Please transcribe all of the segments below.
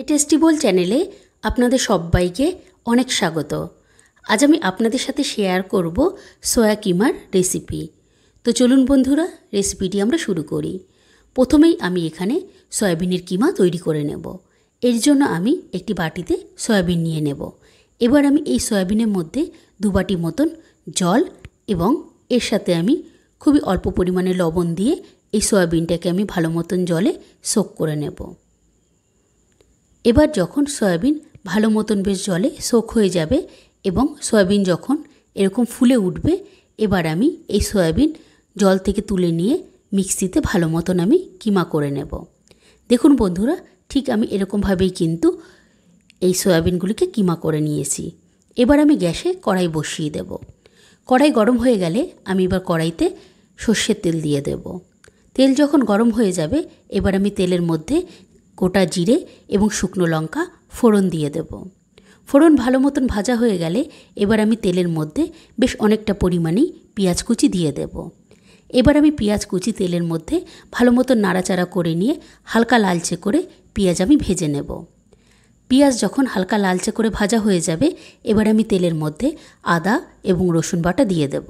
টেস্টিবল চ্যানেলে আপনাদের সবাইকে অনেক স্বাগত। আজ আমি আপনাদের সাথে শেয়ার করব সয়া কিমার রেসিপি। তো চলুন বন্ধুরা, রেসিপিটি আমরা শুরু করি। প্রথমেই আমি এখানে সয়াবিনের কিমা তৈরি করে নেব। এর জন্য আমি একটি বাটিতে সয়াবিন নিয়ে নেব। এবার আমি এই সয়াবিনের মধ্যে 2 বাটি মতন জল এবং এর সাথে আমি খুবই অল্প পরিমাণে লবণ দিয়ে এই সয়াবিনটাকে আমি ভালো মতন জলে সোক করে নেব। এবার যখন সয়াবিন ভালো মতন বেশ জলে সোক হয়ে যাবে এবং সয়াবিন যখন এরকম ফুলে উঠবে, এবার আমি এই সয়াবিন জল থেকে তুলে নিয়ে মিক্সিতে ভালো মতন আমি কিমা করে নেব। দেখুন বন্ধুরা, ঠিক আমি এরকমভাবেই কিন্তু এই সয়াবিনগুলিকে কিমা করে নিয়েছি। এবার আমি গ্যাসে কড়াই বসিয়ে দেব। কড়াই গরম হয়ে গেলে আমি এবার কড়াইতে সর্ষের তেল দিয়ে দেব। তেল যখন গরম হয়ে যাবে, এবার আমি তেলের মধ্যে গোটা জিরে এবং শুকনো লঙ্কা ফোড়ন দিয়ে দেব। ফোড়ন ভালো মতন ভাজা হয়ে গেলে এবার আমি তেলের মধ্যে বেশ অনেকটা পরিমাণেই পেঁয়াজ কুচি দিয়ে দেব। এবার আমি পেঁয়াজ কুচি তেলের মধ্যে ভালো মতন নাড়াচাড়া করে নিয়ে হালকা লালচে করে পেঁয়াজ আমি ভেজে নেব। পেঁয়াজ যখন হালকা লালচে করে ভাজা হয়ে যাবে, এবার আমি তেলের মধ্যে আদা এবং রসুন বাটা দিয়ে দেব।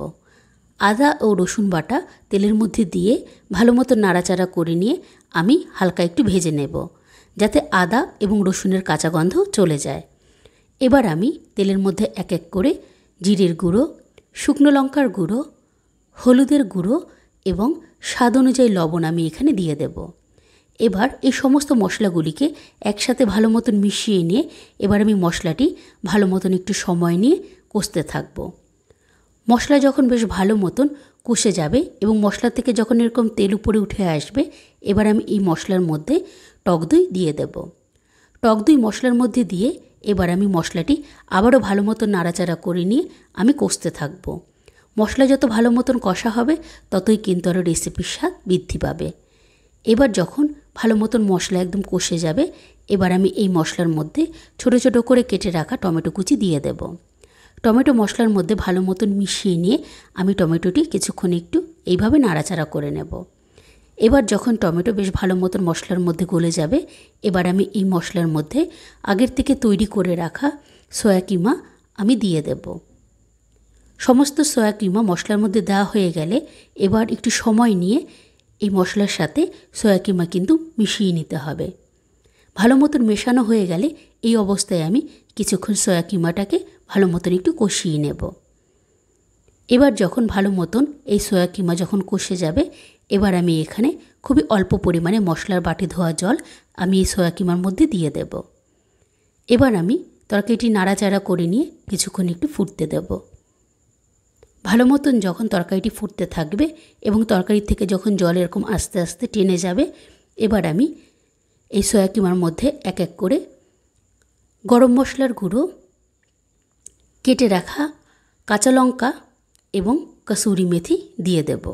আদা ও রসুন বাটা তেলের মধ্যে দিয়ে ভালো মতো নাড়াচাড়া করে নিয়ে আমি হালকা একটু ভেজে নেব, যাতে আদা এবং রসুনের কাঁচা গন্ধ চলে যায়। এবার আমি তেলের মধ্যে এক এক করে জিরের গুঁড়ো, শুকনো লঙ্কার গুঁড়ো, হলুদের গুঁড়ো এবং স্বাদ অনুযায়ী লবণ আমি এখানে দিয়ে দেব। এবার এই সমস্ত মশলাগুলিকে একসাথে ভালো মতন মিশিয়ে নিয়ে এবার আমি মশলাটি ভালো মতন একটু সময় নিয়ে কষতে থাকব। মশলা যখন বেশ ভালো মতন কষে যাবে এবং মশলা থেকে যখন এরকম তেল উপরে উঠে আসবে, এবার আমি এই মশলার মধ্যে টক দই দিয়ে দেব। টক দই মশলার মধ্যে দিয়ে এবার আমি মশলাটি আবারও ভালো মতন নাড়াচাড়া করে নিয়ে আমি কষতে থাকব। মশলা যত ভালো মতন কষা হবে, ততই কিন্তু আরও রেসিপির স্বাদ বৃদ্ধি পাবে। এবার যখন ভালো মতন মশলা একদম কষে যাবে, এবার আমি এই মশলার মধ্যে ছোট ছোট করে কেটে রাখা টমেটো কুচি দিয়ে দেব। টমেটো মশলার মধ্যে ভালো মতন মিশিয়ে নিয়ে আমি টমেটোটি কিছুক্ষণ একটু এইভাবে নাড়াচাড়া করে নেব। এবার যখন টমেটো বেশ ভালো মতন মশলার মধ্যে গলে যাবে, এবার আমি এই মশলার মধ্যে আগের থেকে তৈরি করে রাখা সয়া কিমা আমি দিয়ে দেব। সমস্ত সয়া কিমা মশলার মধ্যে দেওয়া হয়ে গেলে এবার একটু সময় নিয়ে এই মশলার সাথে সয়া কিমা কিন্তু মিশিয়ে নিতে হবে। ভালো মতন মেশানো হয়ে গেলে এই অবস্থায় আমি কিছুক্ষণ সয়া কিমাটাকে ভালো মতন একটু কষিয়ে নেব। এবার যখন ভালো মতন এই সয়া কিমা যখন কষে যাবে, এবার আমি এখানে খুবই অল্প পরিমাণে মশলার বাটি ধোয়া জল আমি এই সয়া কিমার মধ্যে দিয়ে দেব। এবার আমি তরকারিটি নাড়াচাড়া করে নিয়ে কিছুক্ষণ একটু ফুটতে দেব। ভালো মতন যখন তরকারিটি ফুটতে থাকবে এবং তরকারি থেকে যখন জল এরকম আস্তে আস্তে টেনে যাবে, এবার আমি এই সয়া কিমার মধ্যে এক এক করে গরম মশলার গুঁড়ো, কেটে রাখা কাঁচা লঙ্কা এবং কসুরি মেথি দিয়ে দেব।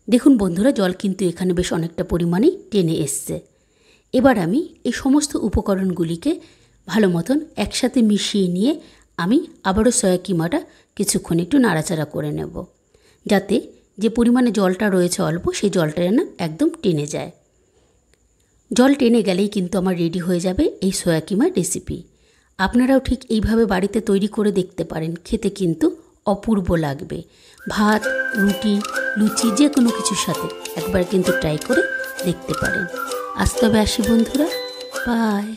দেখুন বন্ধুরা, জল কিন্তু এখানে বেশ অনেকটা পরিমাণেই টেনে এসছে। এবার আমি এই সমস্ত উপকরণগুলিকে ভালো মতন একসাথে মিশিয়ে নিয়ে আমি আবারও সয়া কিমাটা কিছুক্ষণ একটু নাড়াচাড়া করে নেব, যাতে যে পরিমাণে জলটা রয়েছে অল্প, সেই জলটা যেন একদম টেনে যায়। জল টেনে গেলেই কিন্তু আমার রেডি হয়ে যাবে এই সয়া কিমার রেসিপি। আপনারাও ঠিক এইভাবে বাড়িতে তৈরি করে দেখতে পারেন, খেতে কিন্তু অপূর্ব লাগবে। ভাত, রুটি, লুচি যে কোনো কিছুর সাথে একবার কিন্তু ট্রাই করে দেখতে পারেন। আজ তবে আসি বন্ধুরা, বাই।